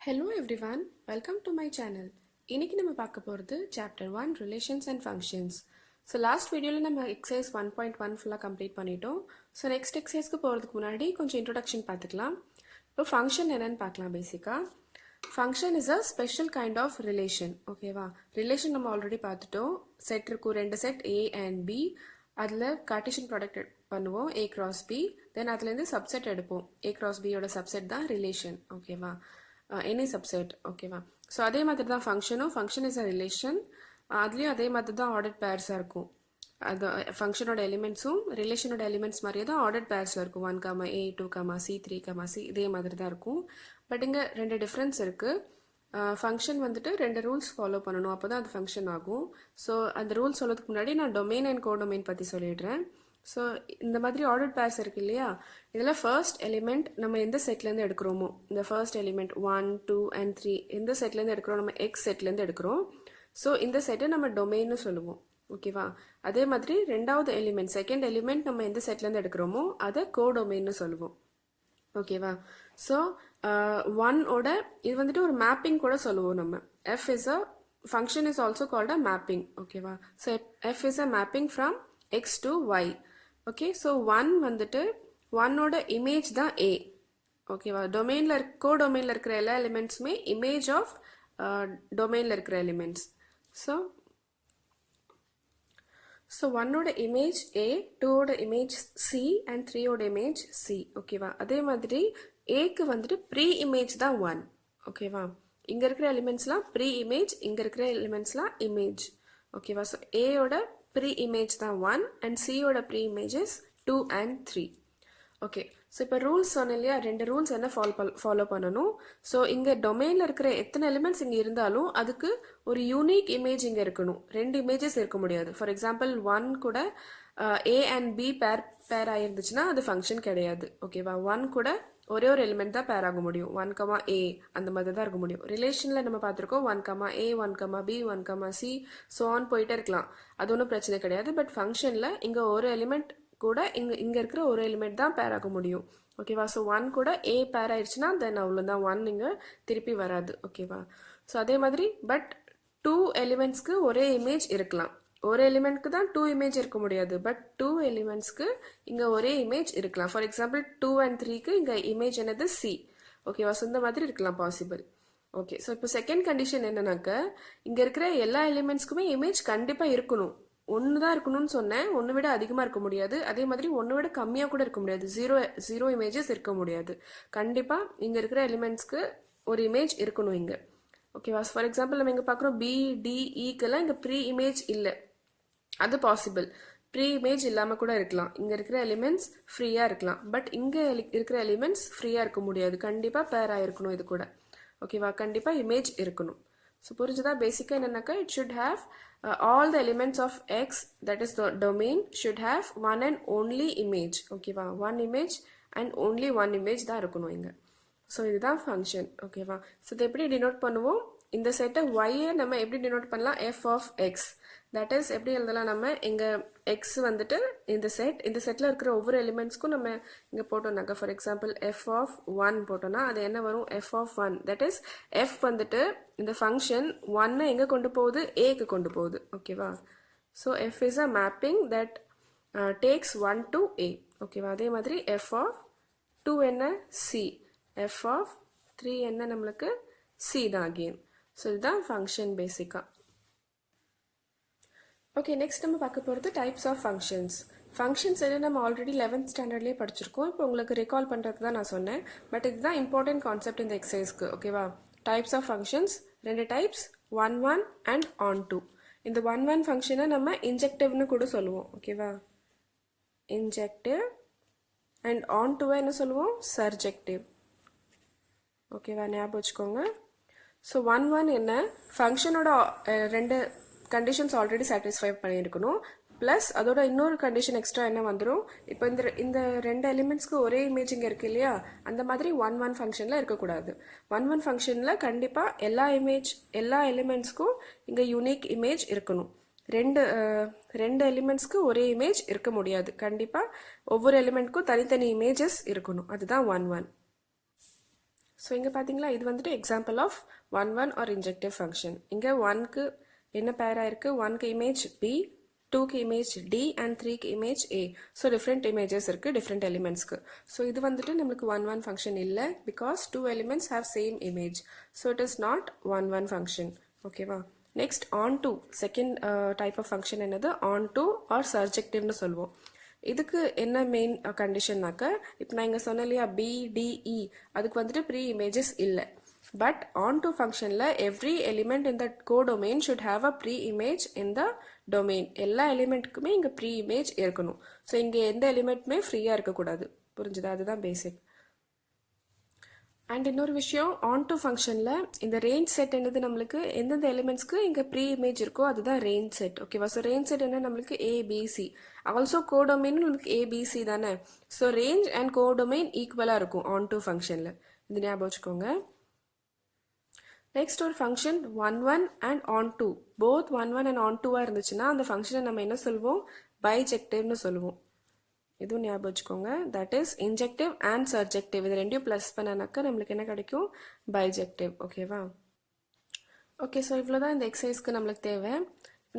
Hello everyone, welcome to my channel. இன்னைக்கு நம்ம பார்க்க போகிறது chapter 1 relations and functions. So last videoல நம்ம exercise 1.1 ஃபுல்லா கம்ப்ளீட் பண்ணிட்டோம். So next exerciseக்கு போகிறதுக்கு முன்னாடி கொஞ்சம் introduction பார்த்துக்கலாம். இப்போ function என்னன்னு பார்க்கலாம் பேசிக்கா. Function is a special kind of relation. ஓகேவா? relation நம்ம ஆல்ரெடி பார்த்துட்டோம். செட் இருக்கும் ரெண்டு செட் A and B. அதில் கார்ட்டீசியன் ப்ராடக்ட் பண்ணுவோம் A cross B. தென் அதுலேருந்து சப்செட் எடுப்போம் A cross B யோட சப்செட் தான் ரிலேஷன். ஓகேவா? எனி சப்செட் ஓகேவா. ஸோ அதே மாதிரி தான் ஃபங்க்ஷனும். Function is a relation. அதுலேயும் அதே மாதிரி தான் ஆர்டர் பேர்ஸாக இருக்கும். அது ஃபங்க்ஷனோட எலிமெண்ட்ஸும் ரிலேஷனோட எலிமெண்ட்ஸ் மாதிரியே தான் ஆர்டர் பேர்ஸில் இருக்கும். 1, A, 2, C, 3, C இதே மாதிரி தான் இருக்கும். பட் இங்கே ரெண்டு டிஃப்ரென்ஸ் இருக்குது. ஃபங்க்ஷன் வந்துட்டு ரெண்டு ரூல்ஸ் ஃபாலோ பண்ணணும், அப்போ தான் அது ஃபங்க்ஷன் ஆகும். ஸோ அந்த ரூல்ஸ் சொல்லதுக்கு முன்னாடி நான் டொமைன் அண்ட் கோடொமைன் பற்றி சொல்லிடுறேன். ஸோ இந்த மாதிரி ஆர்டர் பேர்ஸ் இருக்கு இல்லையா, இதில் ஃபர்ஸ்ட் எலிமெண்ட் நம்ம எந்த செட்லேருந்து எடுக்கிறோமோ, இந்த ஃபர்ஸ்ட் எலிமெண்ட் 1, 2 and 3 எந்த செட்லேருந்து எடுக்கிறோம், நம்ம எக்ஸ் செட்லேருந்து எடுக்கிறோம். ஸோ இந்த செட்டை நம்ம டொமைன்னு சொல்லுவோம். ஓகேவா. அதே மாதிரி ரெண்டாவது எலிமெண்ட் செகண்ட் எலிமெண்ட் நம்ம எந்த செட்லேருந்து எடுக்கிறோமோ அதை கோடொமைன்னு சொல்லுவோம். ஓகேவா. ஸோ ஒன்னோட இது வந்துட்டு ஒரு மேப்பிங் கூட சொல்லுவோம் நம்ம. F is a function is also called a mapping. ஓகேவா. So F is a mapping from X to Y. Okay. So 1 வந்துட்டு 1ஓட இமேஜ் தான் A. ஓகேவா. டொமைனில் கோடொமைனில் இருக்கிற எல்லா எலிமெண்ட்ஸுமே இமேஜ் ஆஃப் டொமைனில் இருக்கிற எலிமெண்ட்ஸ். ஸோ 1ஓட இமேஜ் A, 2ஓட இமேஜ் C and 3ஓட இமேஜ் C. ஓகேவா. அதே மாதிரி Aக்கு வந்துட்டு ப்ரீ இமேஜ் தான் 1. ஓகேவா. இங்கே இருக்கிற எலிமெண்ட்ஸ்லாம் ப்ரீ இமேஜ், இங்கே இருக்கிற எலிமெண்ட்ஸ்லாம் இமேஜ். ஓகேவா. ஸோ Aயோட ப்ரீ இமேஜ் தான் 1 and Cயோட pre images 2 and 3. Okay. So இப்போ ரூல்ஸ் சொன்னேன் இல்லையா, ரெண்டு ரூல்ஸ் என்ன ஃபாலோ பண்ணணும். ஸோ இங்கே டொமைனில் இருக்கிற எத்தனை எலிமெண்ட்ஸ் இங்கே இருந்தாலும் அதுக்கு ஒரு யூனிக் இமேஜ் இங்கே இருக்கணும். ரெண்டு இமேஜஸ் இருக்க முடியாது. ஃபார் எக்ஸாம்பிள் 1 கூட A and B பேர் ஆயிருந்துச்சுன்னா அது ஃபங்க்ஷன் கிடையாது. ஓகேவா. 1 கூட ஒரே ஒரு எலிமெண்ட் தான் பேர் ஆக முடியும். 1, A அந்த மாதிரி தான் இருக்க முடியும். ரிலேஷனில் நம்ம பார்த்துருக்கோம் 1, A, 1, B, 1, C so on போயிட்டே இருக்கலாம். அது ஒன்றும் பிரச்சனை கிடையாது. பட் ஃபங்க்ஷனில் இங்கே ஒரு எலிமெண்ட் கூட இங்கே இருக்கிற ஒரு எலிமெண்ட் தான் பேர் ஆக முடியும். ஓகேவா. ஸோ 1 கூட A பேர் ஆயிடுச்சுன்னா தென் அவ்வளோதான், 1 இங்கே திருப்பி வராது. ஓகேவா. ஸோ அதே மாதிரி பட் 2 எலிமெண்ட்ஸ்க்கு ஒரே இமேஜ் இருக்கலாம். ஒரு எலிமெண்ட்க்கு தான் 2 இமேஜ் இருக்க முடியாது. பட் 2 எலிமெண்ட்ஸ்க்கு இங்கே ஒரே இமேஜ் இருக்கலாம். ஃபார் எக்ஸாம்பிள் 2 and 3க்கு இங்கே இமேஜ் என்னது C. ஓகேவா. ஸோ இந்த மாதிரி இருக்கலாம் பாசிபிள். ஓகே. ஸோ இப்போ செகண்ட் கண்டிஷன் என்னன்னாக்க, இங்கே இருக்கிற எல்லா எலிமெண்ட்ஸ்க்குமே இமேஜ் கண்டிப்பாக இருக்கணும். ஒன்று தான் இருக்கணும்னு சொன்னேன், ஒன்று விட அதிகமாக இருக்க முடியாது. அதே மாதிரி ஒன்று விட கம்மியாக கூட இருக்க முடியாது. ஜீரோ இமேஜஸ் இருக்க முடியாது. கண்டிப்பாக இங்கே இருக்கிற எலிமெண்ட்ஸ்க்கு ஒரு இமேஜ் இருக்கணும் இங்கே. ஓகேவா. ஃபார் எக்ஸாம்பிள் நம்ம இங்கே பார்க்குறோம் B, D, Eக்கெல்லாம் இங்கே ப்ரீ இமேஜ் இல்லை. அது பாசிபிள். ப்ரீ இமேஜ் இல்லாமல் கூட இருக்கலாம். இங்கே இருக்கிற எலிமெண்ட்ஸ் ஃப்ரீயாக இருக்கலாம். பட் இங்கே இருக்கிற எலிமெண்ட்ஸ் ஃப்ரீயாக இருக்க முடியாது. கண்டிப்பாக பேர் ஆகிருக்கணும் இது கூட. ஓகேவா. கண்டிப்பாக இமேஜ் இருக்கணும். ஸோ புரிஞ்சுதா. பேசிக்காக என்னன்னாக்கா it should have all the elements of X that is the domain should have one and only image. ஓகேவா. One image and only one image தான் இருக்கணும் இங்கே. ஸோ இதுதான் ஃபங்க்ஷன். ஓகேவா. ஸோ இதை எப்படி டினோட் பண்ணுவோம், இந்த செட்டை ஒய்யை நம்ம எப்படி டினோட் பண்ணலாம், F of X. That is எப்படி எழுதலாம், நம்ம எங்கள் எக்ஸ் வந்துட்டு இந்த செட்டில் இருக்கிற ஒவ்வொரு எலிமெண்ட்ஸ்க்கும் நம்ம இங்கே போட்டோம்னாக்கா, ஃபார் எக்ஸாம்பிள் எஃப் ஆஃப் 1 போட்டோம்னா அது என்ன வரும், F of 1. That is F வந்துட்டு இந்த ஃபங்க்ஷன் 1 எங்கே கொண்டு போகுது, ஏக்கு கொண்டு போகுது. ஓகேவா. So F is a mapping that takes 1 to A. ஓகேவா. அதே மாதிரி எஃப் ஆஃப் 2 என்ன, C. எஃப் ஆஃப் 3 என்ன நம்மளுக்கு, C தான் அகெயின். ஸோ இதுதான் ஃபங்க்ஷன் பேசிக்காக. ஓகே. நெக்ஸ்ட் நம்ம பார்க்க போகிறது டைப்ஸ் ஆஃப் ஃபங்க்ஷன்ஸ். ஃபங்க்ஷன்ஸ் எல்லாம் நம்ம ஆல்ரெடி 11th ஸ்டாண்டர்ட்லேயே படிச்சிருக்கோம். இப்போ உங்களுக்கு ரெக்கால் பண்ணுறது தான் நான் சொன்னேன். பட் இதுதான் இம்பார்ட்டன்ட் கான்செப்ட் இந்த எக்ஸசைஸ்க்கு. ஓகேவா. டைப்ஸ் ஆஃப் ஃபங்க்ஷன்ஸ் ரெண்டு டைப்ஸ், 1 அண்ட் on2. இந்த 1 ஃபங்க்ஷனை நம்ம இன்ஜெக்டிவ்னு கூட சொல்லுவோம். ஓகேவா. இன்ஜெக்டிவ். அண்ட் on2 என்ன சொல்லுவோம், சர்ஜெக்டிவ். ஓகேவா. ஞாபகம் வச்சுக்கோங்க. ஸோ 1 என்ன, ஃபங்க்ஷனோட ரெண்டு கண்டிஷன்ஸ் ஆல்ரெடி சாட்டிஸ்ஃபை பண்ணியிருக்கணும். ப்ளஸ் அதோட இன்னொரு கண்டிஷன் எக்ஸ்ட்ரா என்ன வந்துடும், இப்போ இந்த ரெண்டு எலிமெண்ட்ஸ்க்கு ஒரே இமேஜ் இங்கே இருக்குது இல்லையா, அந்த மாதிரி 1 ஃபங்க்ஷனில் இருக்கக்கூடாது. 1 ஃபங்க்ஷனில் கண்டிப்பாக எல்லா எலிமெண்ட்ஸ்க்கும் இங்கே யூனிக் இமேஜ் இருக்கணும். ரெண்டு எலிமெண்ட்ஸ்க்கு ஒரே இமேஜ் இருக்க முடியாது. கண்டிப்பாக ஒவ்வொரு எலிமெண்ட்க்கும் தனித்தனி இமேஜஸ் இருக்கணும். அதுதான் 1. ஸோ இங்கே பார்த்தீங்களா இது வந்துட்டு example of 1 or injective function. இங்கே 1க்கு என்ன பேராக இருக்குது, 1க்கு இமேஜ் பி, 2க்கு இமேஜ் டி அண்ட் 3க்கு image A. So different images இருக்குது டிஃப்ரெண்ட் எலிமெண்ட்ஸ்க்கு. ஸோ இது வந்துட்டு நம்மளுக்கு 1 ஃபங்க்ஷன் இல்லை, because 2 elements have same image. So it is not 1 function. ஓகேவா. Next onto second type of function என்னது, ஆன் டு ஆர் சர்ஜெக்டிவ்னு சொல்லுவோம். இதுக்கு என்ன மெயின் கண்டிஷன்னாக்க, இப்போ நான் இங்கே சொன்னேன் இல்லையா பிடிஇ, அதுக்கு வந்துட்டு ப்ரீ இமேஜஸ் இல்லை. பட் ஆன் டு ஃபங்க்ஷனில் every element in the codomain should have a pre image in the domain. எல்லா எலிமெண்ட்டுக்குமே இங்கே ப்ரீ இமேஜ் இருக்கணும். ஸோ இங்கே எந்த எலிமெண்ட்டுமே ஃப்ரீயாக இருக்கக்கூடாது. புரிஞ்சுதா, அதுதான் பேசிக். அண்ட் இன்னொரு விஷயம், ஆன் டு ஃபங்க்ஷனில் இந்த ரேஞ்ச் செட் என்னது, நம்மளுக்கு எந்தெந்த எலிமெண்ட்ஸ்க்கு இங்கே ப்ரீ இமேஜ் இருக்கோ அதுதான் ரேஞ்ச் செட். ஓகேவா. ஸோ ரேஞ்ச் செட் என்ன, நம்மளுக்கு ஏபிசி. ஆல்சோ கோடொமைன் நம்மளுக்கு ஏபிசி தானே. ஸோ ரேஞ்ச் அண்ட் கோடொமைன் ஈக்குவலாக இருக்கும் ஆன் டு ஃபங்க்ஷனில். இது ஞாபகம் வச்சுக்கோங்க. நெக்ஸ்ட் ஒரு function 1 and onto, both 1 and ஆன் டூவாக இருந்துச்சுன்னா அந்த ஃபங்க்ஷனை நம்ம என்ன சொல்லுவோம், பைஜெக்டிவ்னு சொல்லுவோம். இதுவும் ஞாபகம் வச்சுக்கோங்க. That is injective and surjective, இது ரெண்டையும் ப்ளஸ் பண்ணனாக்கா நம்மளுக்கு என்ன கிடைக்கும், பைஜெக்டிவ். ஓகேவா. ஓகே, ஸோ இவ்வளோதான் இந்த எக்ஸசைஸ்க்கு நம்மளுக்கு தேவை.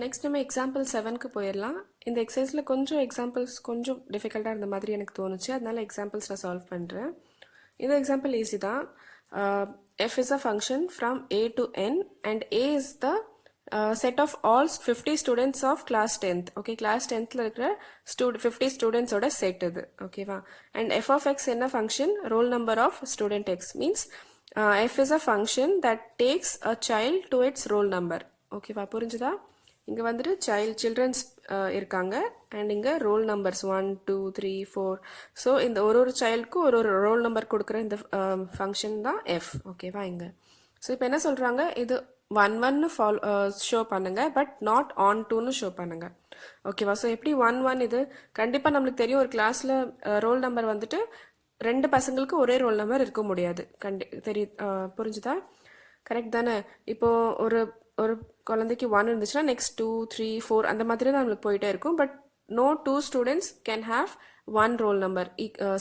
நெக்ஸ்ட் நம்ம எக்ஸாம்பிள் 7க்கு போயிடலாம். இந்த எக்ஸசைஸில் கொஞ்சம் எக்ஸாம்பிள்ஸ் கொஞ்சம் டிஃபிகல்ட்டாக இருந்த மாதிரி எனக்கு தோணுச்சு, அதனால எக்ஸாம்பிள்ஸ் நான் சால்வ் பண்ணுறேன். இந்த எக்ஸாம்பிள் ஈஸி தான். f is a function from a to n and a is the set of all 50 students of class 10th. Okay, class 10th இருக்கிற 50 students ஓட set இது. ஓகேவா. and f of x என்ன function, roll number of student x, means f is a function that takes a child to its roll number. ஓகேவா, புரிஞ்சுதா. இங்கே வந்துட்டு children's இருக்காங்க அண்ட் இங்கே ரோல் நம்பர்ஸ் 1 2 3 4. ஸோ இந்த ஒரு சைல்டுக்கும் ஒரு ரோல் நம்பர் கொடுக்குற இந்த ஃபங்க்ஷன் தான் எஃப். ஓகேவா. இங்கே ஸோ இப்போ என்ன சொல்கிறாங்க, இது 1 ஷோ பண்ணுங்க, பட் நாட் ஆன் டூன்னு ஷோ பண்ணுங்க. ஓகேவா. ஸோ எப்படி 1 இது கண்டிப்பாக நம்மளுக்கு தெரியும், ஒரு கிளாஸில் ரோல் நம்பர் வந்துட்டு 2 பசங்களுக்கு ஒரே ரோல் நம்பர் இருக்க முடியாது. புரிஞ்சுதா, கரெக்ட் தானே. இப்போது ஒரு குழந்தைக்கு 1 இருந்துச்சுன்னா நெக்ஸ்ட் 2 3 4 அந்த மாதிரி தான் நம்மளுக்கு போயிட்டே இருக்கும். But no 2 students can have 1 roll number,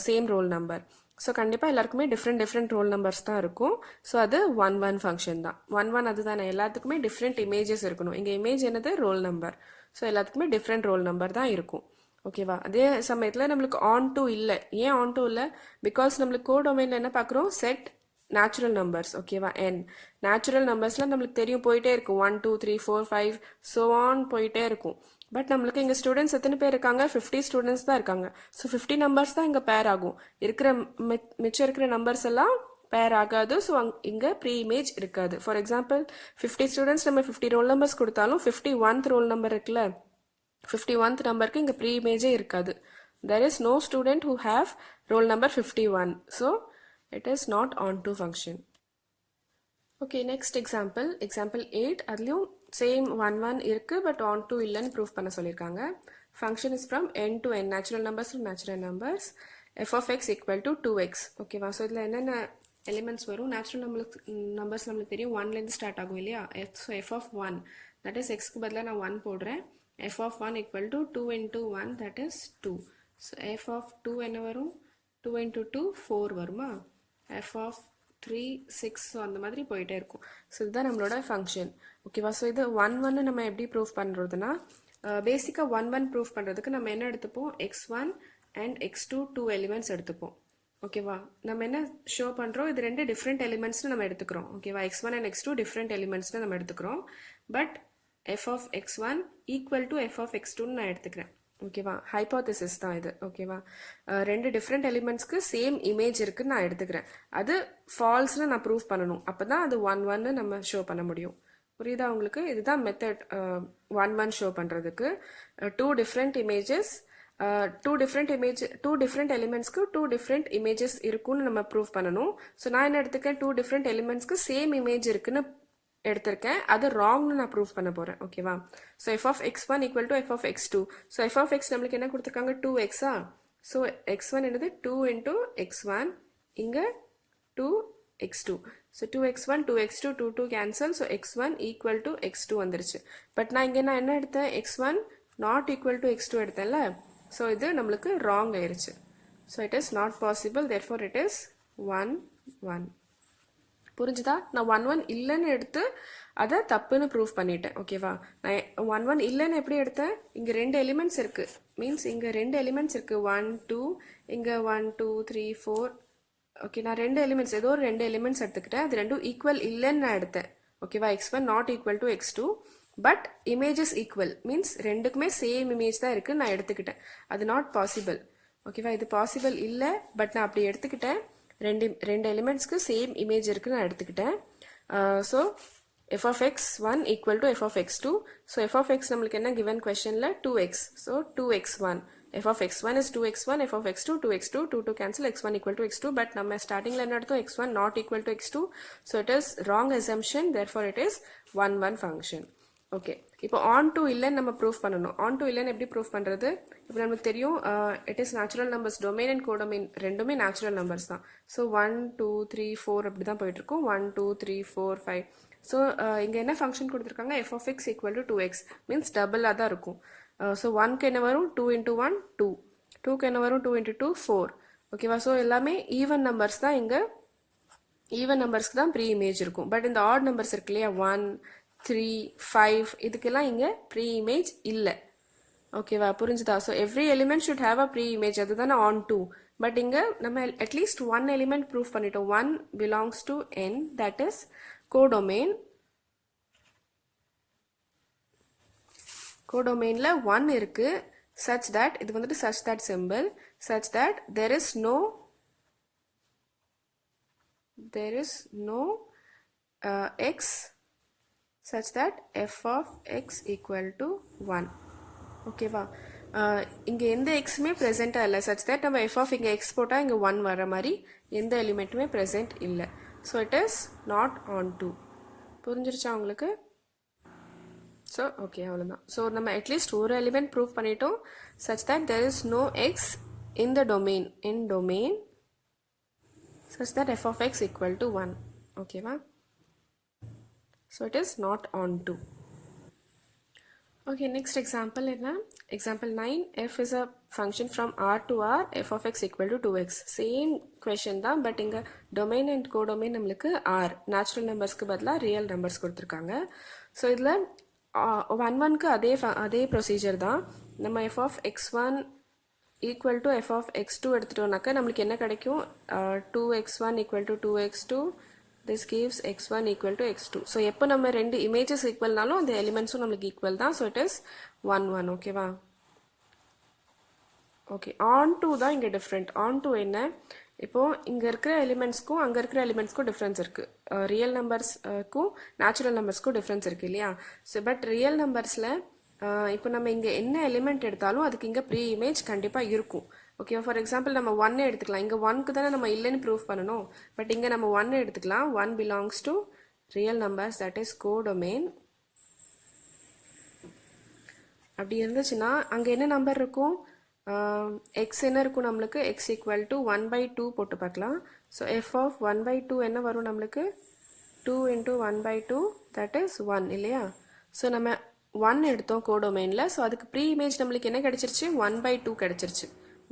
same roll number. So கண்டிப்பாக எல்லாருக்குமே டிஃப்ரெண்ட் ரோல் நம்பர்ஸ் தான் இருக்கும். ஸோ அது 1 ஃபங்க்ஷன் தான். 1 அதுதானே, எல்லாத்துக்குமே டிஃப்ரெண்ட் இமேஜஸ் இருக்கணும். இங்கே இமேஜ் என்னது, ரோல் நம்பர். ஸோ எல்லாத்துக்குமே டிஃப்ரெண்ட் ரோல் நம்பர் தான் இருக்கும். ஓகேவா. அதே சமயத்தில் நம்மளுக்கு ஆன் டூ இல்லை. ஏன் ஆன் டூ இல்லை, பிகாஸ் நம்மளுக்கு கோடொமைனில் என்ன பார்க்குறோம், செட் நேச்சுரல் நம்பர்ஸ். ஓகேவா. n நேச்சுரல் நம்பர்ஸ்லாம் நம்மளுக்கு தெரியும், போயிட்டே இருக்கும். 1 2 3 4 5 ஸோ ஆன் போயிட்டே இருக்கும். பட் நம்மளுக்கு இங்கே ஸ்டூடெண்ட்ஸ் எத்தனை பேர் இருக்காங்க, 50 ஸ்டூடெண்ட்ஸ் தான் இருக்காங்க. ஸோ 50 நம்பர்ஸ் தான் இங்கே பேர் ஆகும். இருக்கிற மிச்சம் இருக்கிற நம்பர்ஸ் எல்லாம் பேர் ஆகாது. ஸோ இங்கே ப்ரீ இமேஜ் இருக்காது. ஃபார் எக்ஸாம்பிள் 50 ஸ்டூடெண்ட்ஸ் நம்ம 50 ரோல் நம்பர்ஸ் கொடுத்தாலும் 51th ரோல் நம்பர் இருக்குல்ல, 51th நம்பருக்கு இங்கே ப்ரீ இமேஜே இருக்காது. there is no student who have roll number 51. So it is not onto function. Okay, next example 8. அதுலயும் same 1 இருக்கு, but onto இல்லைன்னு ப்ரூஃப் பண்ண சொல்லியிருக்காங்க. function is from n to n, natural numbers to natural numbers, f of x equal to 2x. ஓகேவா. So இதில் என்னென்ன elements வரும், natural numbers நம்மளுக்கு தெரியும், 1லேருந்து ஸ்டார்ட் ஆகும் இல்லையா. So f of 1, that is xக்கு பதிலாக நான் 1 போடுறேன். f of 1 equal to 2 into 1, that is 2. So f of 2 என்ன வரும், 2 into 2 4 வருமா. f of 3 6, ஸோ அந்த மாதிரி போயிட்டே இருக்கும். ஸோ இதுதான் நம்மளோட ஃபங்க்ஷன். ஓகேவா. ஸோ இது 1 நம்ம எப்படி ப்ரூஃப் பண்ணுறதுனா, பேசிக்காக 1 ப்ரூஃப் பண்ணுறதுக்கு நம்ம என்ன எடுத்துப்போம், x1 அண்ட் x2 2 எலிமெண்ட்ஸ் எடுத்துப்போம். ஓகேவா. நம்ம என்ன ஷோ பண்ணுறோம், இது 2 டிஃப்ரெண்ட் எலிமெண்ட்ஸ்னு நம்ம எடுத்துக்கிறோம். ஓகேவா. x1 அண்ட் x2 டிஃப்ரெண்ட் எலிமெண்ட்ஸ்னு நம்ம எடுத்துக்கிறோம். But f of x1 equal to f of x2ன்னு நான் எடுத்துக்கிறேன். ஓகேவா. ஹைப்போதசிஸ் தான் இது. ஓகேவா. 2 டிஃப்ரெண்ட் எலிமெண்ட்ஸ்க்கு சேம் இமேஜ் இருக்குன்னு நான் எடுத்துக்கிறேன். அது ஃபால்ஸ்னு நான் ப்ரூஃப் பண்ணணும். அப்போ தான் அது 1 நம்ம ஷோ பண்ண முடியும். புரியுதா உங்களுக்கு. இதுதான் மெத்தட் 1 ஷோ பண்ணுறதுக்கு. 2 டிஃப்ரெண்ட் இமேஜஸ், 2 டிஃப்ரெண்ட் எலிமெண்ட்ஸ்க்கு 2 டிஃப்ரெண்ட் இமேஜஸ் இருக்குன்னு நம்ம ப்ரூஃப் பண்ணணும். ஸோ நான் என்ன எடுத்துக்கேன், 2 டிஃப்ரெண்ட் எலிமெண்ட்ஸ்க்கு சேம் இமேஜ் இருக்குன்னு எடுத்திருக்கேன். அது ராங்னு நான் ப்ரூஃப் பண்ண போகிறேன். ஓகேவா. So f of x1 equal to f of x2. So f of x நம்மளுக்கு என்ன கொடுத்துருக்காங்க, 2x-ஆ. ஸோ x1 என்னது 2 into x1, இங்கே 2x2. So 2x1 2x2 2 cancel. So x1 equal to x2 வந்துருச்சு. பட் நான் இங்கே என்ன எடுத்தேன், x1 not equal to x2 எடுத்தேன்ல. ஸோ இது நம்மளுக்கு ராங் ஆயிருச்சு. So it is not possible, therefore it is 1 1. புரிஞ்சுதா? நான் 1 1 இல்லைன்னு எடுத்து அதை தப்புன்னு ப்ரூவ் பண்ணிட்டேன். ஓகேவா? நான் 1 1 இல்லைன்னு எப்படி எடுத்தேன்? இங்கே 2 எலிமெண்ட்ஸ் இருக்கு. மீன்ஸ் இங்கே 2 எலிமெண்ட்ஸ் இருக்கு. 1 2, இங்கே 1 2 3 4. ஓகே, நான் 2 எலிமெண்ட்ஸ் ஏதோ ஒரு 2 எலிமெண்ட்ஸ் எடுத்துக்கிட்டேன். அது ரெண்டும் ஈக்குவல் இல்லைன்னு நான் எடுத்தேன். ஓகேவா? x1 not equal to x2, but images equal. Means ரெண்டுக்குமே சேம் இமேஜ் தான் இருக்குன்னு நான் எடுத்துக்கிட்டேன். அது நாட் பாசிபிள். ஓகேவா? இது பாசிபிள் இல்லை, பட் நான் அப்படி எடுத்துக்கிட்டேன். ரெண்டு எலிமெண்ட்ஸ்க்கு சேம் இமேஜ் இருக்குன்னு நான் எடுத்துக்கிட்டேன். So f of x1 equal to f of x2. So f of x நம்மளுக்கு என்ன given questionல 2x. So 2x1. f of x1 is 2x1, f of x2 2x2, 2 cancel, x1 equal to x2. But நம்ம ஸ்டார்டிங்ல என்ன எடுத்தோம்? x1 not equal to x2. So it is wrong assumption, therefore it is 1 1 function. Okay, இப்போ on two இல்லைன்னு நம்ம proof பண்ணணும். On two இல்லைன்னு எப்படி ப்ரூஃப் பண்ணுறது? இப்போ நமக்கு தெரியும் it is natural numbers. Domain and codomain ரெண்டுமே நேச்சுரல் நம்பர்ஸ் தான். ஸோ 1 2 3 4 அப்படி தான் போயிட்டுருக்கும். 1 2 3 4 5. ஸோ இங்கே என்ன ஃபங்க்ஷன் கொடுத்துருக்காங்க? f of x equal to 2x. Means டபுளாக தான் இருக்கும். ஸோ 1க்கு என்ன வரும்? 2 into 1 2. 2க்கு என்ன வரும்? 2 into 2 4. ஓகேவா? ஸோ எல்லாமே ஈவன் நம்பர்ஸ் தான். இங்கே ஈவன் நம்பர்ஸ்க்கு தான் ப்ரீ இமேஜ் இருக்கும். பட் இந்த ஆட் நம்பர்ஸ் இருக்கு இல்லையா, 1 3 5, இதுக்கெல்லாம் இங்கே ப்ரீ இமேஜ் இல்லை. ஓகேவா? புரிஞ்சுதா? So every element should have a pre image. அதுதானே ஆன் டூ. பட் இங்கே நம்ம அட்லீஸ்ட் 1 எலிமெண்ட் ப்ரூவ் பண்ணிட்டோம். 1 belongs to n, that is codomain. கோடொமைனில் 1 இருக்கு, such that இது வந்துட்டு such that symbol, such that there is no x such that f of x equal to 1. ஓகேவா? இங்கே எந்த எக்ஸுமே ப்ரெசென்ட்டாக இல்லை. such that நம்ம f of இங்கே எக்ஸ் போட்டால் இங்கே 1 வர மாதிரி எந்த எலிமெண்ட்டுமே ப்ரெசென்ட் இல்லை. So it is not onto. புரிஞ்சிருச்சா உங்களுக்கு? ஸோ ஓகே, அவ்வளோதான். ஸோ நம்ம அட்லீஸ்ட் ஒரு எலிமெண்ட் ப்ரூவ் பண்ணிட்டோம். such that there is no x in the domain, such that f of x equal to 1. ஓகேவா? So it is not on 2. Okay, next example என்ன? Example 9. f is a function from R to R, f of x equal to 2x. Same question தான், but இங்க domain and codomain நம்மளுக்கு R, natural numbersக்கு பதிலாக real numbers கொடுத்துருக்காங்க. So இதில் 1 1க்கு அதே procedure தான். நம்ம f of x1 equal to f of x2 எடுத்துட்டோம்னாக்கா நம்மளுக்கு என்ன கிடைக்கும்? 2x1 equal to 2x2. This gives x1 equal to x2. So எப்போ நம்ம ரெண்டு இமேஜஸ் ஈக்குவல்னாலும் அந்த எலிமெண்ட்ஸும் நம்மளுக்கு ஈக்குவல் தான். So it is 1 1. ஓகேவா? ஓகே, ஆன் டூ தான் இங்கே டிஃப்ரெண்ட். ஆன் டூ என்ன? இப்போது இங்கே இருக்கிற எலிமெண்ட்ஸ்க்கும் அங்கே இருக்கிற எலிமெண்ட்ஸ்க்கும் டிஃப்ரென்ஸ் இருக்குது. ரியல் நம்பர்ஸ்க்கும் நேச்சுரல் நம்பர்ஸ்க்கும் டிஃப்ரென்ஸ் இருக்குது இல்லையா? ஸோ பட் ரியல் நம்பர்ஸில் இப்போ நம்ம இங்கே என்ன எலிமெண்ட் எடுத்தாலும் அதுக்கு இங்கே ப்ரீ இமேஜ் கண்டிப்பாக இருக்கும். ஓகே, ஃபார் எக்ஸாம்பிள் நம்ம 1 எடுத்துக்கலாம். இங்கே 1க்கு தானே நம்ம இல்லைன்னு ப்ரூவ் பண்ணணும். பட் இங்கே நம்ம 1 எடுத்துக்கலாம். 1 belongs to real numbers, that is codomain. அப்படி இருந்துச்சுன்னா அங்கே என்ன நம்பர் இருக்கும்? எக்ஸ் என்ன இருக்கும் நம்மளுக்கு? எக்ஸ் ஈக்குவல் டு 1/2 போட்டு பார்க்கலாம். ஸோ எஃப் ஆஃப் 1/2 என்ன வரும் நம்மளுக்கு? 2 into 1/2, தட் இஸ் 1 இல்லையா? ஸோ நம்ம 1 எடுத்தோம் கோடொமைனில். ஸோ அதுக்கு ப்ரீ இமேஜ் நம்மளுக்கு என்ன கிடைச்சிருச்சு? 1/2 கிடைச்சிருச்சு.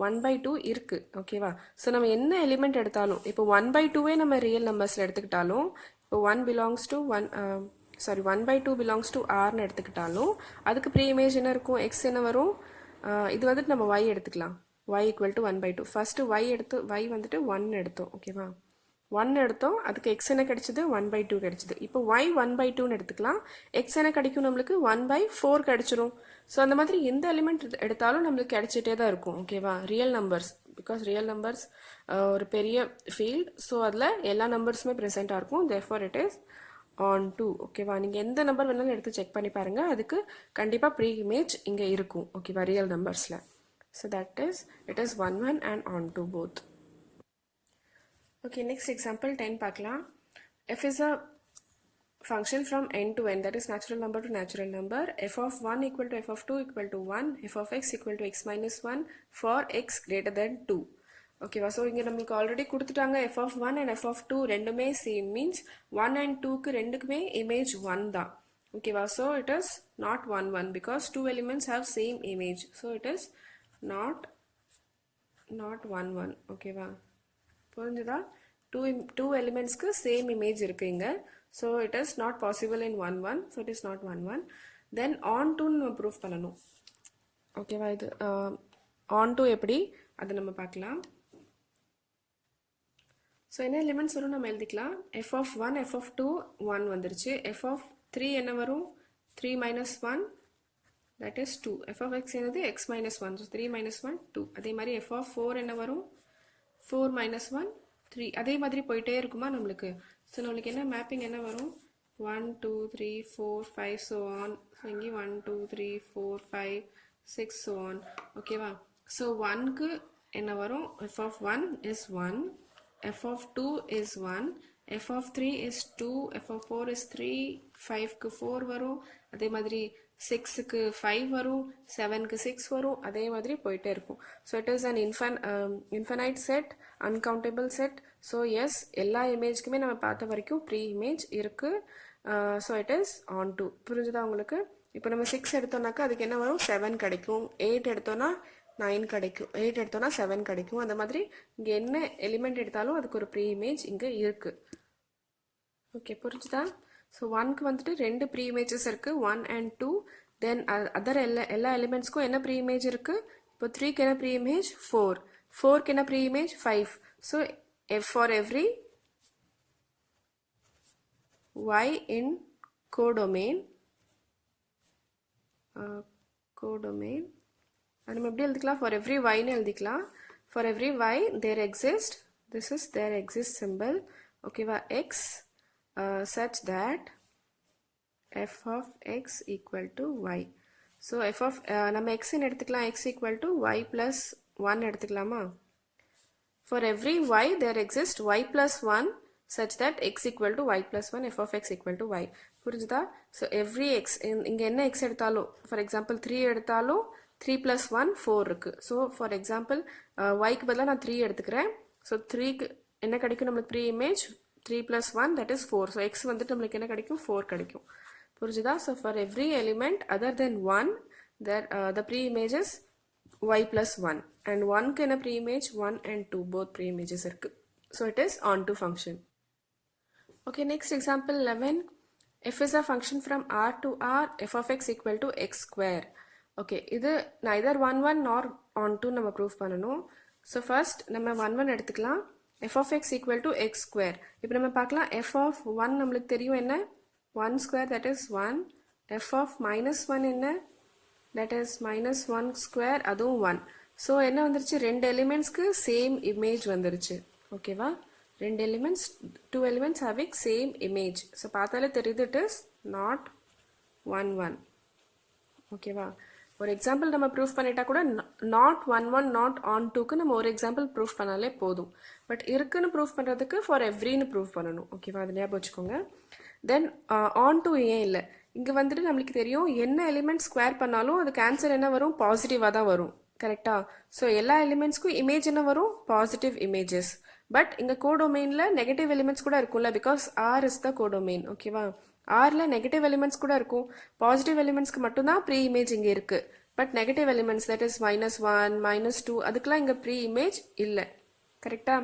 1/2 இருக்கு. ஓகேவா? ஸோ நம்ம என்ன எலிமெண்ட் எடுத்தாலும், இப்போ 1/2வே நம்ம ரியல் நம்பர்ஸில் எடுத்துக்கிட்டாலும், இப்போ 1 பிலாங்ஸ் டு 1/2 பிலாங்ஸ் டு ஆர்னு எடுத்துக்கிட்டாலும் அதுக்கு ப்ரீ இமேஜ் என்ன இருக்கும்? எக்ஸ் என்ன வரும்? இது வந்துட்டு நம்ம y எடுத்துக்கலாம். y equal to 1/2. First y வந்துட்டு 1 எடுத்தோம். ஓகேவா? 1 எடுத்தோம், அதுக்கு x என்ன கிடைச்சது? 1/2 கிடைச்சது. இப்போ y 1/2ன்னு எடுத்துக்கலாம். x என்ன கிடைக்கும் நம்மளுக்கு? 1/4 கிடைச்சிரும். ஸோ அந்த மாதிரி எந்த எலிமெண்ட் எடுத்தாலும் நம்மளுக்கு கிடைச்சிட்டே தான் இருக்கும். ஓகேவா? Real numbers, because real numbers ஒரு பெரிய ஃபீல்ட். ஸோ அதில் எல்லா நம்பர்ஸுமே ப்ரெசென்ட்டாக இருக்கும். Therefore it is onto. ஓகேவா? நீங்கள் எந்த நம்பர் வேணாலும் எடுத்து செக் பண்ணி பாருங்கள், அதுக்கு கண்டிப்பாக ப்ரீ இமேஜ் இங்கே இருக்கும். ஓகேவா? ரியல் நம்பர்ஸில். So that is it is 1 1 and on to both. Okay, next example 10 பார்க்கலாம். f is a function from n to n, that is natural number to natural number. f of 1 equal to f of 2 equal to 1, f of x equal to x minus 1 for x greater than 2. ஓகேவா? So இங்கே நம்மளுக்கு already கொடுத்துட்டாங்க. f of 1 and f of 2 ரெண்டுமே same, means 1 and 2க்கு ரெண்டுக்குமே image 1 தான். ஓகேவா? So it is not 1 1 because 2 elements have same image. So it is not 1 1. ஓகேவா? புரிஞ்சுதா? two elements க்கு same image இருக்கு இங்க. So it is not possible in 1 1. So it is not 1 1. Then on to நம்ம proof பண்ணணும். ஓகேவா இது on to எப்படி அதை நம்ம பார்க்கலாம். ஸோ என்ன எலிமெண்ட்ஸ் வரும் நம்ம எழுதிக்கலாம். f of 1 f of 2 1 வந்துருச்சு. f of 3 என்ன வரும் 3 minus 1 that is 2. f of x என்னது x minus 1 so 3 minus 1 2. அதே மாதிரி f of 4 என்ன வரும் 4 minus 1 3. அதே மாதிரி போயிட்டே இருக்குமா நம்மளுக்கு. ஸோ நம்மளுக்கு என்ன மேப்பிங் என்ன வரும் 1 2 3 4 5 so on. ஸோ இங்கே 1 2 3 4 5 6 so on. ஓகேவா. ஸோ 1க்கு என்ன வரும் f of 1 is 1, f of 2 is 1, f of 3 is 2, f of 4 is 3, 5க்கு 4 வரும், அதே மாதிரி 6க்கு 5 வரும், 7க்கு 6 வரும், அதே மாதிரி போயிட்டே இருக்கும். So it is an infinite set, uncountable set. So yes, எல்லா இமேஜ்க்குமே நம்ம பார்த்த வரைக்கும் ப்ரீ இமேஜ் இருக்கு. So it is on to. புரிஞ்சுதா உங்களுக்கு. இப்போ நம்ம 6 எடுத்தோம்னாக்கா அதுக்கு என்ன வரும் 7 கிடைக்கும். 8 எடுத்தோம்னா 9 கிடைக்கும். 8 எடுத்தோம்னா 7 கிடைக்கும். அந்த மாதிரி இங்கே என்ன எலிமெண்ட் எடுத்தாலும் அதுக்கு ஒரு ப்ரீ இமேஜ் இங்கே இருக்கு. ஓகே புரிஞ்சுதா. ஸோ 1க்கு வந்துட்டு 2 ப்ரீ இமேஜஸ் இருக்கு 1 and 2. தென் அதர் எல்லா எலிமெண்ட்ஸ்க்கும் என்ன ப்ரீ இமேஜ் இருக்கு. இப்போ 3க்கு என்ன ப்ரீ இமேஜ் 4, 4க்கு என்ன pre image 5. So for every y in codomain நம்ம எப்படி எழுதிக்கலாம் for every y னு எழுதிக்கலாம். for every y there exist, this is there exist symbol, ஓகேவா, x such that f of x equal to y. so f of நம்ம x னு எடுத்துக்கலாம் x equal to y plus 1 எடுத்துக்கலாமா. for every y there exist y plus 1 such that x equal to y plus 1 f of x equal to y. புரிஞ்சுதா. so every x இங்க என்ன x எடுத்தாலும் for example 3 எடுத்தாலும் 3 plus 1 4 இருக்கு. so for example yக்கு பதிலா நான் 3 எடுத்துக்கிறேன். so 3க்கு என்ன கிடைக்கும் நம்மளுக்கு pre image 3 plus 1 that is 4. so x வந்துட்டு நம்மளுக்கு என்ன கிடைக்கும் 4 கிடைக்கும். புரிஞ்சுதா. so for every element other than 1 there the pre-image is y plus 1 and 1க்கு என்ன pre-image 1 and 2 both pre-images இருக்கு. so it is onto function. okay, next example 11. f is a function from r to r f of x equal to x square. okay, இது neither 1 1 nor onto நம்ம proof பண்ணணும். so first நம்ம 1 1 எடுத்துக்கலாம். f of x equal to x square. இப்போ நம்ம பார்க்கலாம் f of 1 நம்மளுக்கு தெரியும் என்ன 1 square that is 1. f of minus 1 என்ன that is minus 1 square அதுவும் 1. so என்ன வந்துருச்சு 2 எலிமெண்ட்ஸ்க்கு சேம் இமேஜ் வந்துருச்சு. ஓகேவா. 2 elements 2 elements having same image. so பார்த்தாலே தெரியுது it is not 1 1. ஓகேவா. ஒரு எக்ஸாம்பிள் நம்ம ப்ரூஃப் பண்ணிட்டா கூட not 1 1 not on 2க்கு நம்ம ஒரு எக்ஸாம்பிள் ப்ரூஃப் பண்ணாலே போதும். பட் இருக்குன்னு ப்ரூஃப் பண்ணுறதுக்கு ஃபார் எவ்ரின்னு ப்ரூஃப் பண்ணணும். ஓகேவா. அது ஞாபகம் வச்சுக்கோங்க. தென் ஆன் டூ ஏன் இல்லை இங்கே வந்துட்டு நம்மளுக்கு தெரியும் என்ன எலிமெண்ட் ஸ்கொயர் பண்ணாலும் அதுக்கு ஆன்சர் என்ன வரும் பாசிட்டிவாக தான் வரும். கரெக்டா. ஸோ எல்லா எலிமெண்ட்ஸ்க்கும் இமேஜ் என்ன வரும் பாசிட்டிவ் இமேஜஸ். பட் இங்கே கோடொமைனில் நெகட்டிவ் எலிமெண்ட்ஸ் கூட இருக்கும்ல because R is the codomain. ஓகேவா. ஆரில் நெகட்டிவ் எலிமெண்ட்ஸ் கூட இருக்கும். பாசிட்டிவ் எலிமெண்ட்ஸ்க்கு மட்டும்தான் ப்ரீ இமேஜ் இங்கே இருக்குது. But negative elements that is -1 -2 அதுக்கெல்லாம் இங்கே ப்ரீ இமேஜ் இல்லை. கரெக்டா.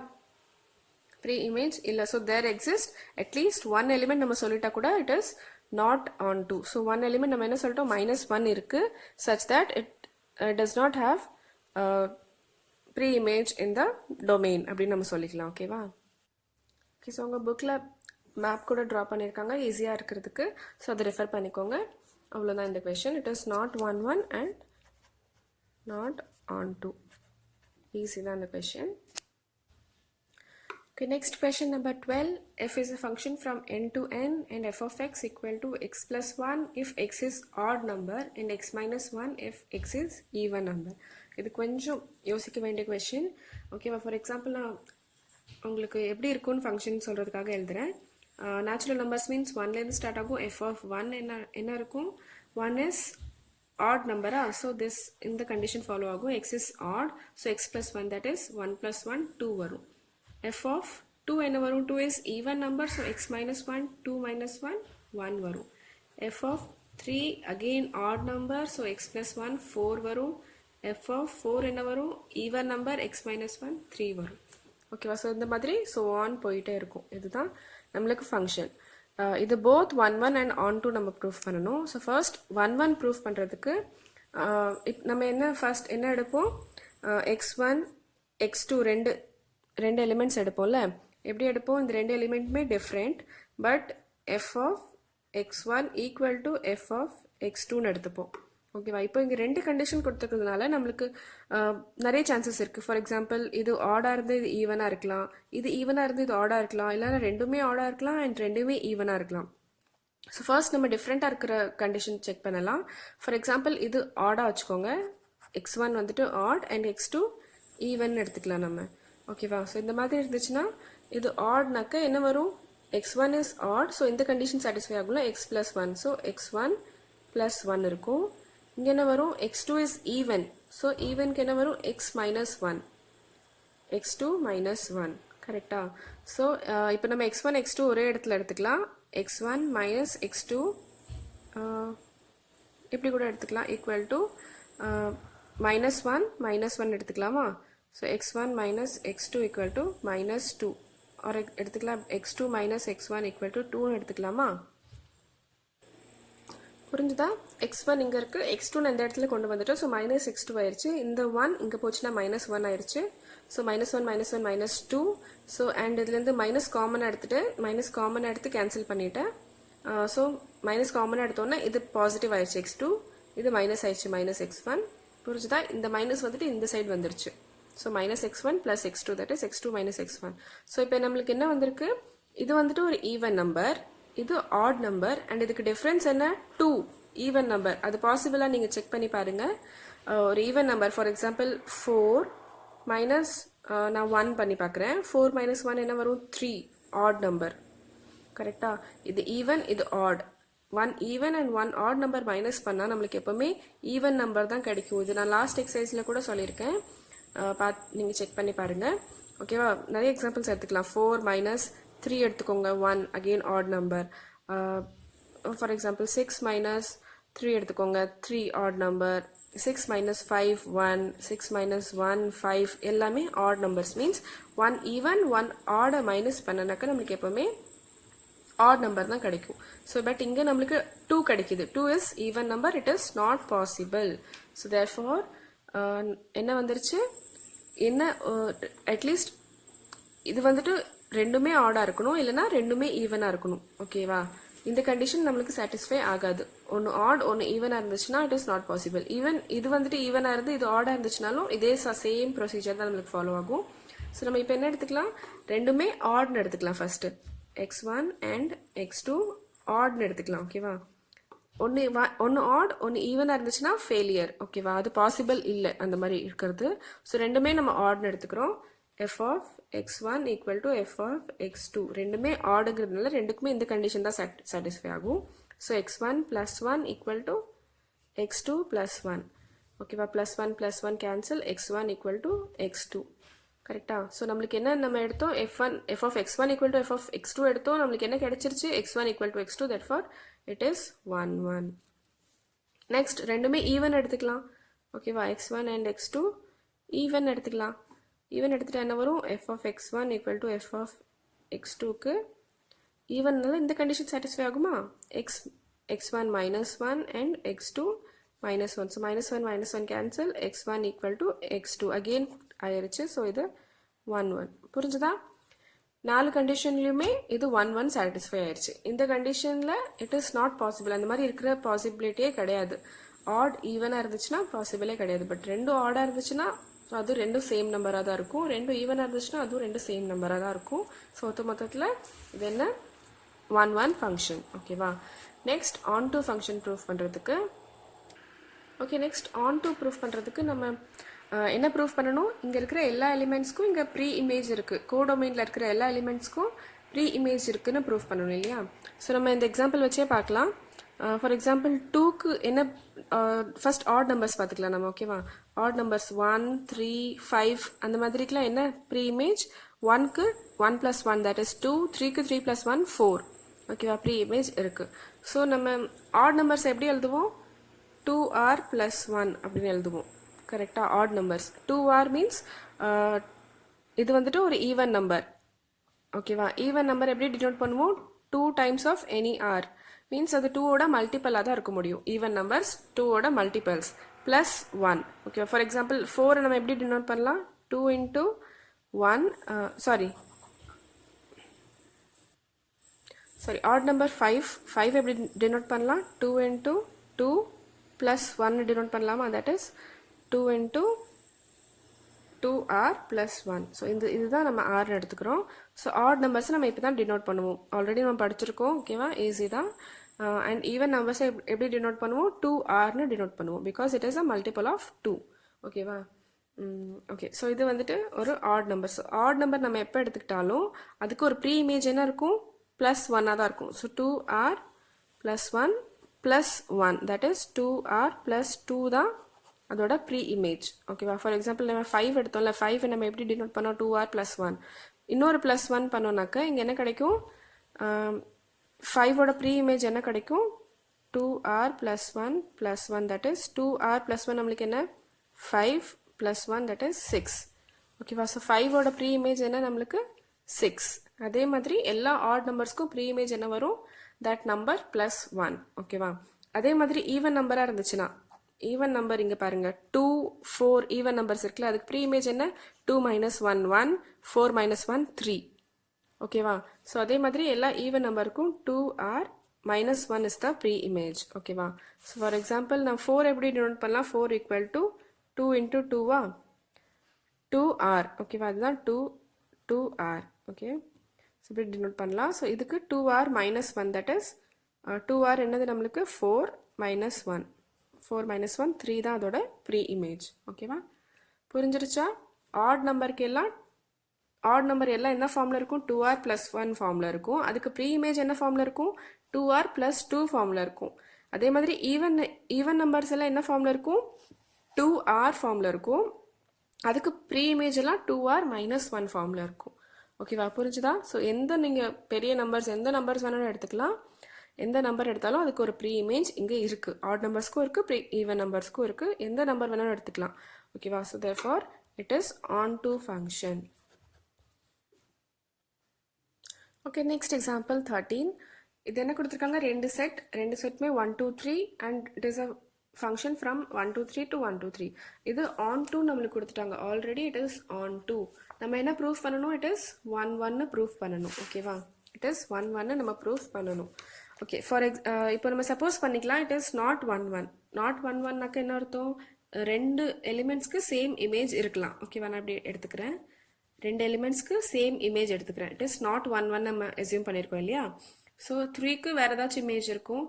ப்ரீ இமேஜ் இல்லை. So there exist at least 1 element நம்ம சொல்லிட்டா கூட it is not onto. So 1 element நம்ம என்ன சொல்லிட்டோம் -1 இருக்குது such that it does not have pre-image in the domain அப்படின்னு நம்ம சொல்லிக்கலாம். ஓகேவா. ஓகே. ஸோ உங்கள் புக்கில் மேப் கூட ட்ரா பண்ணியிருக்காங்க ஈஸியாக இருக்கிறதுக்கு. ஸோ அதை ரெஃபர் பண்ணிக்கோங்க. அவ்வளோதான் இந்த question. It is not 1 1 and not onto. Easy தான் இந்த question. Okay, next question number 12. f is a function from n to n and f of x equal to x plus 1 if x is odd number and x minus 1 if x is even number. இது கொஞ்சம் யோசிக்க வேண்டிய question. ஓகேவா. For example நான் உங்களுக்கு எப்படி இருக்கும்னு function சொல்கிறதுக்காக எழுதுகிறேன். நேச்சுரல் நம்பர்ஸ் மீன்ஸ் 1லேருந்து ஸ்டார்ட் ஆகும். f of 1 என்ன இருக்கும் 1 is odd number. so this இந்த கண்டிஷன் ஃபாலோ ஆகும். x is odd so x plus 1 that is 1 plus 1 2 வரும். f of 2 என்ன வரும் 2 is even number so x minus 1 2 minus 1 1 வரும். f of 3 again odd number so x plus 1 4 வரும். f of 4 என்ன வரும் even number x minus 1 3 வரும். ஓகேவா. So இந்த மாதிரி ஸோ ஆன் போயிட்டே இருக்கும். இதுதான் நம்மளுக்கு ஃபங்க்ஷன். இது போத் 1 1 அண்ட் ஆன் டூ நம்ம ப்ரூஃப் பண்ணணும். ஸோ ஃபர்ஸ்ட் 1 1 ப்ரூஃப் பண்ணுறதுக்கு நம்ம என்ன ஃபர்ஸ்ட் என்ன எடுப்போம், x1 x2 ரெண்டு எலிமெண்ட்ஸ் எடுப்போம்ல. எப்படி எடுப்போம், இந்த ரெண்டு எலிமெண்ட்டுமே different, but f of x1 equal to f of x2ன்னு எடுத்துப்போம். ஓகேவா. இப்போ இங்கே ரெண்டு கண்டிஷன் கொடுத்துருக்கிறதுனால நம்மளுக்கு நிறைய சான்சஸ் இருக்குது. ஃபார் எக்ஸாம்பிள் இது ஆடாக இருந்து இது ஈவனாக இருக்கலாம், இது ஈவனாக இருந்து இது ஆடாக இருக்கலாம், இல்லைன்னா ரெண்டுமே ஆடாக இருக்கலாம் அண்ட் ரெண்டுமே ஈவனாக இருக்கலாம். ஸோ ஃபர்ஸ்ட் நம்ம டிஃப்ரெண்ட்டாக இருக்கிற கண்டிஷன் செக் பண்ணலாம். ஃபார் எக்ஸாம்பிள் இது ஆடாக வச்சுக்கோங்க, x1 வந்துட்டு ஆட் அண்ட் x2 ஈவன் எடுத்துக்கலாம் நம்ம. ஓகேவா. ஸோ இந்த மாதிரி இருந்துச்சுன்னா இது ஆட்னாக்க என்ன வரும், x1 இஸ் ஆட், ஸோ இந்த கண்டிஷன் சாட்டிஸ்ஃபை ஆகும்ல, x plus 1, so x1 plus 1 இருக்கும். இங்கே என்ன வரும், x2 இஸ் ஈவன், ஸோ ஈவனுக்கு என்ன வரும், x minus 1, x2 minus 1. கரெக்டா. ஸோ இப்போ நம்ம x1 x2 ஒரே இடத்துல எடுத்துக்கலாம். x1 minus x2 இப்படி கூட எடுத்துக்கலாம், ஈக்குவல் டு minus 1 எடுத்துக்கலாமா. So x1 minus x2 equal to minus 2, or எடுத்துக்கலாம் x2 minus x1 equal to 2 எடுத்துக்கலாமா. புரிஞ்சுதா. x1 இங்கே இருக்குது, x2 இந்த இடத்துல கொண்டு வந்துட்டோம். ஸோ மைனஸ் x2 ஆயிடுச்சு, இந்த 1 இங்கே போச்சுன்னா minus 1 ஆயிடுச்சு. So minus 1 minus 2. So and இதுலேருந்து மைனஸ் காமனாக எடுத்து கேன்சல் பண்ணிட்டேன். ஸோ மைனஸ் காமனாக எடுத்தோன்னே இது பாசிட்டிவ் ஆயிடுச்சு x2, இது மைனஸ் ஆயிடுச்சு மைனஸ் x1. புரிஞ்சுதா. இந்த மைனஸ் வந்துட்டு இந்த சைடு வந்துருச்சு. So minus x1 plus x2, that is x2 minus x1. So இப்போ நம்மளுக்கு என்ன வந்திருக்கு, இது வந்துட்டு ஒரு ஈவன் நம்பர், இது ஆட் நம்பர், அண்ட் இதுக்கு டிஃப்ரென்ஸ் என்ன, 2 ஈவன் நம்பர். அது பாசிபிளாக நீங்கள் செக் பண்ணி பாருங்கள். ஒரு even number for example 4 minus நான் 1 பண்ணி பார்க்குறேன். 4 minus 1 என்ன வரும், 3 ஆட் நம்பர். கரெக்டா. இது ஈவன், இது odd. 1 even and 1 odd number minus பண்ணால் நம்மளுக்கு எப்போவுமே ஈவன் நம்பர் தான் கிடைக்கும். இது நான் லாஸ்ட் எக்ஸசைஸில் கூட சொல்லியிருக்கேன், நீங்கள் செக் பண்ணி பாருங்கள். ஓகேவா. நிறைய எக்ஸாம்பிள்ஸ் எடுத்துக்கலாம். 4 minus 3 எடுத்துக்கோங்க, 1 again add number. For example 6 minus 3 எடுத்துக்கோங்க, 3 ஆட் நம்பர். 6 minus 5 1, 6 minus 1 5, எல்லாமே ஆட் நம்பர்ஸ். மீன்ஸ் 1 ஈவன் 1 ஆடை மைனஸ் பண்ணனாக்கா நம்மளுக்கு எப்போவுமே ஆட் நம்பர் தான் கிடைக்கும். ஸோ பட் இங்கே நம்மளுக்கு 2 கிடைக்குது. 2 is even number, it is not possible. So therefore என்ன வந்துருச்சு, என்ன அட்லீஸ்ட் இது வந்துட்டு ரெண்டுமே ஆடாக இருக்கணும், இல்லைனா ரெண்டுமே ஈவனாக இருக்கணும். ஓகேவா. இந்த கண்டிஷன் நம்மளுக்கு சாட்டிஸ்ஃபை ஆகாது. ஒன்று ஆட் ஒன்று ஈவனாக இருந்துச்சுன்னா it is not possible. Even இது வந்துட்டு ஈவனாக இருந்து இது ஆடாக இருந்துச்சுனாலும் இதே சேம் ப்ரொசீஜர் தான் நம்மளுக்கு ஃபாலோ ஆகும். ஸோ நம்ம இப்போ என்ன எடுத்துக்கலாம், ரெண்டுமே ஆட்னு எடுத்துக்கலாம். ஃபர்ஸ்ட் x1 அண்ட் x2 ஆட்னு எடுத்துக்கலாம். ஓகேவா. ஒன்று ஆட் ஒன்று ஈவனாக இருந்துச்சுன்னா ஃபெயிலியர். ஓகேவா. அது பாசிபிள் இல்லை அந்த மாதிரி இருக்கிறது. ஸோ ரெண்டுமே நம்ம ஆட்னு எடுத்துக்கிறோம். f of x1 equal to f of x2, ரெண்டுமே ஆடுங்கிறதுனால ரெண்டுக்குமே இந்த கண்டிஷன் தான் சாட்டிஸ்ஃபை ஆகும். So x1 plus 1 equal to x2 plus 1. ஓகேவா. plus 1 cancel, x1 equal to x2. கரெக்டா. ஸோ நம்மளுக்கு என்ன நம்ம எடுத்தோம், f of x1 equal to f of x2 எடுத்தோம். நம்மளுக்கு என்ன கிடைச்சிருச்சு, x1 equal to x2, therefore it is 1 1. Next ரெண்டுமே ஈவன் எடுத்துக்கலாம். ஓகேவா. x1 and x2 ஈவன் எடுத்துக்கலாம். ஈவன் எடுத்துகிட்டு என்ன வரும், f of x1 equal to f of x2க்கு ஈவன்னால இந்த கண்டிஷன் சாட்டிஸ்ஃபை ஆகுமா, x1 minus 1 and x2 minus 1. So minus 1 cancel, x1 equal to x2 again ஆயிடுச்சு. ஸோ இது 1 1. புரிஞ்சுதா. 4 கண்டிஷன்லையுமே இது 1 1 சாட்டிஸ்ஃபை ஆயிடுச்சு. இந்த கண்டிஷனில் இட் இஸ் நாட் பாசிபிள், அந்த மாதிரி இருக்கிற பாசிபிலிட்டியே கிடையாது. ஆட் ஈவனாக இருந்துச்சுன்னா பாசிபிளே கிடையாது. பட் ரெண்டும் ஆடாக இருந்துச்சுன்னா ஸோ அது ரெண்டும் சேம் நம்பராக தான் இருக்கும். ரெண்டும் ஈவனாக இருந்துச்சுன்னா அதுவும் ரெண்டும் சேம் நம்பராக தான் இருக்கும். ஸோ மொத்தத்தில் இது என்ன, 1 1 ஃபங்க்ஷன். ஓகேவா. Next onto function proof பண்ணுறதுக்கு, okay next onto proof பண்ணுறதுக்கு நம்ம என்ன ப்ரூஃப் பண்ணணும், இங்கே இருக்கிற எல்லா எலிமெண்ட்ஸ்க்கும் இங்கே ப்ரீ இமேஜ் இருக்குது. கோடொமைனில் இருக்கிற எல்லா எலிமெண்ட்ஸ்க்கும் ப்ரீ இமேஜ் இருக்குன்னு ப்ரூஃப் பண்ணணும் இல்லையா. ஸோ நம்ம இந்த எக்ஸாம்பிள் வச்சே பார்க்கலாம். ஃபார் எக்ஸாம்பிள் 2க்கு என்ன, ஃபர்ஸ்ட் ஆட் நம்பர்ஸ் பார்த்துக்கலாம் நம்ம. ஓகேவா. ஆட் நம்பர்ஸ் 1 3 5 அந்த மாதிரிக்கெலாம் என்ன ப்ரீ இமேஜ், 1க்கு 1 plus 1 that is 2, 3க்கு 3 plus 1 4. ஓகேவா. ப்ரீ இமேஜ் இருக்குது. ஸோ நம்ம ஆட் நம்பர்ஸ் எப்படி எழுதுவோம், 2r plus 1 அப்படின்னு எழுதுவோம். கரெக்டாக. ஆட் நம்பர்ஸ் 2r மீன்ஸ் இது வந்துட்டு ஒரு ஈவன் நம்பர். ஓகேவா? ஈவன் நம்பர் எப்படி டினோட் பண்ணுவோம்? 2 times of any R means அது 2ஓட மல்டிப்பலாக தான் இருக்க முடியும். ஈவன் நம்பர்ஸ் 2ஓட மல்டிபிள்ஸ் ப்ளஸ் 1. ஓகேவா? ஃபார் எக்ஸாம்பிள் 4 நம்ம எப்படி டினோட் பண்ணலாம்? 2 இன்ட்டு 1 சாரி ஆட் நம்பர் 5 எப்படி டினோட் பண்ணலாம்? 2 இன்ட்டு 2 ப்ளஸ் 1 டினோட் பண்ணலாமா? That is 2 into 2r plus 1. So இதுதான் நம்ம r எடுத்துக்கிறோம். ஸோ ஆட் நம்பர்ஸ் நம்ம இப்போ தான் டினோட் பண்ணுவோம். ஆல்ரெடி நம்ம படிச்சிருக்கோம். ஓகேவா? ஈஸி தான். அண்ட் ஈவன் நம்பர்ஸ் எப்படி டினோட் பண்ணுவோம்? 2rனு டினோட் பண்ணுவோம் because it is a multiple of 2. ஓகேவா? ஓகே. ஸோ இது வந்துட்டு ஒரு odd number. So odd number நம்ம எப்போ எடுத்துக்கிட்டாலும் அதுக்கு ஒரு ப்ரீ இமேஜ் என்ன இருக்கும்? ப்ளஸ் 1ஆக தான் இருக்கும். So 2r plus 1 plus 1 that is 2r plus 2 தான் அதோட ப்ரீ இமேஜ். ஓகேவா? ஃபார் எக்ஸாம்பிள் நம்ம 5 எடுத்தோம்ல, 5 நம்ம எப்படி டினோட் பண்ணோம்? 2r plus 1. இன்னொரு ப்ளஸ் 1 பண்ணோம்னாக்க இங்கே என்ன கிடைக்கும்? 5ஓட ப்ரீ இமேஜ் என்ன கிடைக்கும்? 2r plus 1 plus 1 that is 2r plus 1 நம்மளுக்கு என்ன? 5 ப்ளஸ் 1 தட் இஸ் 6. ஓகேவா? ஸோ 5ஓட ப்ரீ இமேஜ் என்ன நம்மளுக்கு? 6. அதே மாதிரி எல்லா ஆட் நம்பர்ஸ்க்கும் ப்ரீ இமேஜ் என்ன வரும்? That number plus 1. ஓகேவா? அதே மாதிரி ஈவன் நம்பராக இருந்துச்சுன்னா ஈவன் நம்பர் இங்கே பாருங்க 2 4 ஈவன் நம்பர்ஸ் இருக்குல்ல, அதுக்கு ப்ரீ இமேஜ் என்ன? 2 minus 1 1 4 minus 1 3. ஓகேவா? ஸோ அதே மாதிரி எல்லா ஈவன் நம்பருக்கும் 2r minus 1 is the pre image. ஓகேவா? ஸோ ஃபார் எக்ஸாம்பிள் நான் 4 எப்படி டினோட் பண்ணலாம்? 4 ஈக்குவல் டு 2 இன்ட்டு 2வா 2r. ஓகேவா? அதுதான் 2r. ஓகே. ஸோ இப்படி டினோட் பண்ணலாம். ஸோ இதுக்கு 2r minus 1 that is 2r என்னது நம்மளுக்கு? 4 minus 1 4 minus 1 3 தான் அதோட ப்ரீ இமேஜ். ஓகேவா? புரிஞ்சிருச்சா? ஆட் நம்பருக்கு எல்லாம் ஆட் நம்பர் எல்லாம் என்ன ஃபார்மில் இருக்கும்? 2r ப்ளஸ் 1 ஃபார்மில் இருக்கும். அதுக்கு ப்ரீ இமேஜ் என்ன ஃபார்மில் இருக்கும்? 2r ப்ளஸ் 2 ஃபார்மில் இருக்கும். அதே மாதிரி ஈவன் நம்பர்ஸ் எல்லாம் என்ன ஃபார்மில் இருக்கும்? 2r ஃபார்மில் இருக்கும். அதுக்கு ப்ரீ இமேஜ் எல்லாம் 2r மைனஸ் 1 ஃபார்மில் இருக்கும். ஓகேவா? புரிஞ்சுதா? ஸோ நீங்கள் பெரிய நம்பர்ஸ் எந்த நம்பர்ஸ் வேணாலும் எடுத்துக்கலாம். எந்த நம்பர் எடுத்தாலும் அதுக்கு ஒரு ப்ரீ இமேஜ் இங்கே இருக்குது. ஆட் நம்பர்ஸ்க்கும் இருக்குது, ஈவன் நம்பர்ஸ்க்கும் இருக்குது. எந்த நம்பர் வேணாலும் எடுத்துக்கலாம். ஓகேவா? So therefore it is onto function. Okay. Next example 13. இது என்ன கொடுத்துருக்காங்க? ரெண்டு செட்மே 1 2 3 and it is a function from 1 2 3 to 1 2 3. இது on2 நம்மளுக்கு கொடுத்துட்டாங்க. Already it is on2. நம்ம என்ன ப்ரூஃப் பண்ணணும்? இட் இஸ் 1 1 ப்ரூஃப் பண்ணணும். ஓகேவா? இட் இஸ் 1 1 நம்ம ப்ரூஃப் பண்ணணும். ஓகே. இப்போ நம்ம சப்போஸ் பண்ணிக்கலாம் இட் இஸ் நாட் 1 1. நாட் 1 1னாக்க என்ன அர்த்தம்? ரெண்டு எலிமெண்ட்ஸ்க்கு சேம் இமேஜ் இருக்கலாம். ஓகேவா? நான் அப்படி எடுத்துக்கிறேன். ரெண்டு எலிமெண்ட்ஸ்க்கு சேம் இமேஜ் எடுத்துக்கிறேன். இட் இஸ் நாட் 1 1 நம்ம அசியூம் பண்ணியிருக்கோம் இல்லையா? ஸோ 3க்கு வேறு ஏதாச்சும் இமேஜ் இருக்கும்.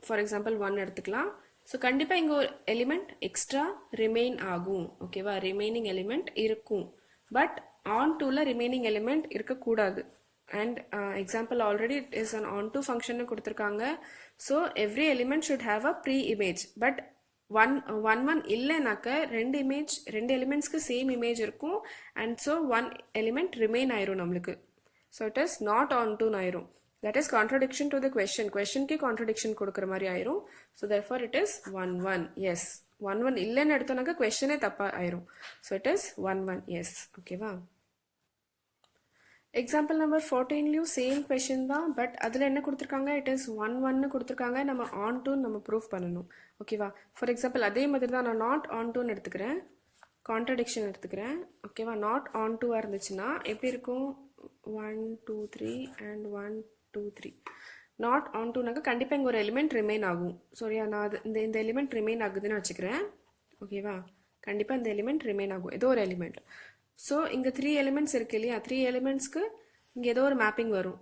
ஃபார் எக்ஸாம்பிள் 1 எடுத்துக்கலாம். ஸோ கண்டிப்பாக இங்கே ஒரு எலிமெண்ட் எக்ஸ்ட்ரா ரிமைன் ஆகும். ஓகேவா? ரிமைனிங் எலிமெண்ட் இருக்கும். பட் on2ல ரிமைனிங் எலிமெண்ட் இருக்கக்கூடாது. And example already it is an onto function கொடுத்திருக்காங்க. So every element should have a pre-image. But 1 இல்லைனாக்க ரெண்டு எலிமெண்ட்ஸ்க்கு சேம் இமேஜ் இருக்கும். And so one element remain ஆயிரும் நம்மளுக்கு. So it is not onto ஆயிரும். That is contradiction to the question. Questionக்கு contradiction கொடுக்குற மாதிரி ஆயிரும். So therefore it is 1 1. Yes. 1 1 இல்லைன்னு எடுத்தோம்னாக்க questionே தப்பா ஆயிரும். So it is 1 1. Yes. ஓகேவா? எக்ஸாம்பிள் நம்பர் 14லையும் சேம் கொஷின் தான். பட் அதில் என்ன கொடுத்துருக்காங்க? இட் இஸ் 1 1 கொடுத்துருக்காங்க. நம்ம on2 நம்ம ப்ரூஃப் பண்ணணும். ஓகேவா? ஃபார் எக்ஸாம்பிள் அதே மாதிரி தான் நான் நாட் on2 எடுத்துக்கிறேன். கான்ட்ரடிக்ஷன் எடுத்துக்கிறேன். ஓகேவா? நாட் on2 இருந்துச்சுன்னா எப்படி இருக்கும்? 1 2 3 அண்ட் 1 2 3. நாட் on2னாக்க கண்டிப்பாக இங்கே ஒரு எலிமெண்ட் ரிமைன் ஆகும். சரியா? நான் அது இந்த எலிமெண்ட் ரிமைன் ஆகுதுன்னு வச்சுக்கிறேன். ஓகேவா? கண்டிப்பாக இந்த எலிமெண்ட் ரிமைன் ஆகும், ஏதோ ஒரு எலிமெண்ட். ஸோ இங்கே 3 எலிமெண்ட்ஸ் இருக்கு இல்லையா? 3 எலிமெண்ட்ஸ்க்கு இங்கே ஏதோ ஒரு மேப்பிங் வரும்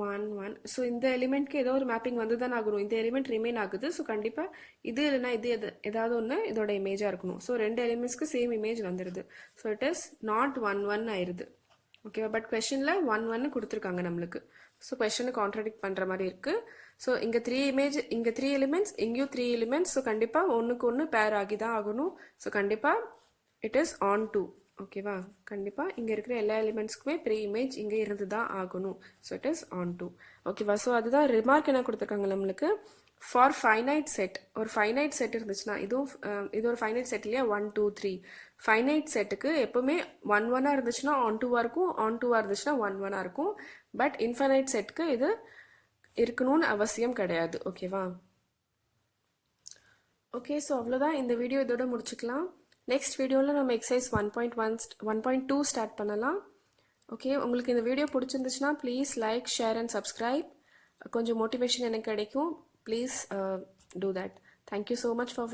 1 1. ஸோ இந்த எலிமெண்ட்க்கு ஏதோ ஒரு மேப்பிங் வந்து தான் ஆகணும். இந்த எலிமெண்ட் ரிமைன் ஆகுது. ஸோ கண்டிப்பாக இது இல்லைனா இது ஏதாவது ஒன்று இதோட இமேஜாக இருக்கணும். ஸோ ரெண்டு எலிமெண்ட்ஸ்க்கு சேம் இமேஜ் வந்துடுது. ஸோ இட் இஸ் நாட் 1 1 ஆயிடுது. ஓகேவா? பட் கொஷனில் 1 1 கொடுத்துருக்காங்க நம்மளுக்கு. ஸோ கொஷனை கான்ட்ராடிக்ட் பண்ணுற மாதிரி இருக்குது. ஸோ இங்கே 3 இமேஜ், இங்கே 3 எலிமெண்ட்ஸ், இங்கேயும் 3 எலிமெண்ட்ஸ். ஸோ கண்டிப்பாக ஒன்றுக்கு ஒன்று பேர் ஆகி தான் ஆகணும். ஸோ கண்டிப்பாக இட் இஸ் on2. ஓகேவா? கண்டிப்பாக இங்கே இருக்கிற எல்லா எலிமெண்ட்ஸ்க்குமே ப்ரீ இமேஜ் இங்கே இருந்து தான் ஆகணும். So it is on2. ஓகேவா? ஸோ அதுதான் ரிமார்க் என்ன கொடுத்துருக்காங்க நம்மளுக்கு? ஃபார் ஃபைனைட் செட் ஒரு ஃபைனைட் செட் இருந்துச்சுன்னா இது ஒரு ஃபைனைட் செட் இல்லையா 1 2 3 ஃபைனைட் செட்டுக்கு எப்பவுமே 1 1 இருந்துச்சுன்னா ஆன் 2 இருக்கும் ஆன் 2 இருந்துச்சுன்னா 1 1 இருக்கும் பட் இன்ஃபைனைட் செட்க்கு இது இருக்கணும்னு அவசியம் கிடையாது ஓகேவா ஓகே ஸோ அவ்வளோதான் இந்த வீடியோ இதோட முடிச்சுக்கலாம் நெக்ஸ்ட் வீடியோவில் நம்ம எக்ஸசைஸ் 1.2 ஸ்டார்ட் பண்ணலாம் ஓகே உங்களுக்கு இந்த வீடியோ பிடிச்சிருந்துச்சுன்னா please like share and subscribe கொஞ்சம் மோட்டிவேஷன் எனக்கு கிடைக்கும் please do that thank you so much for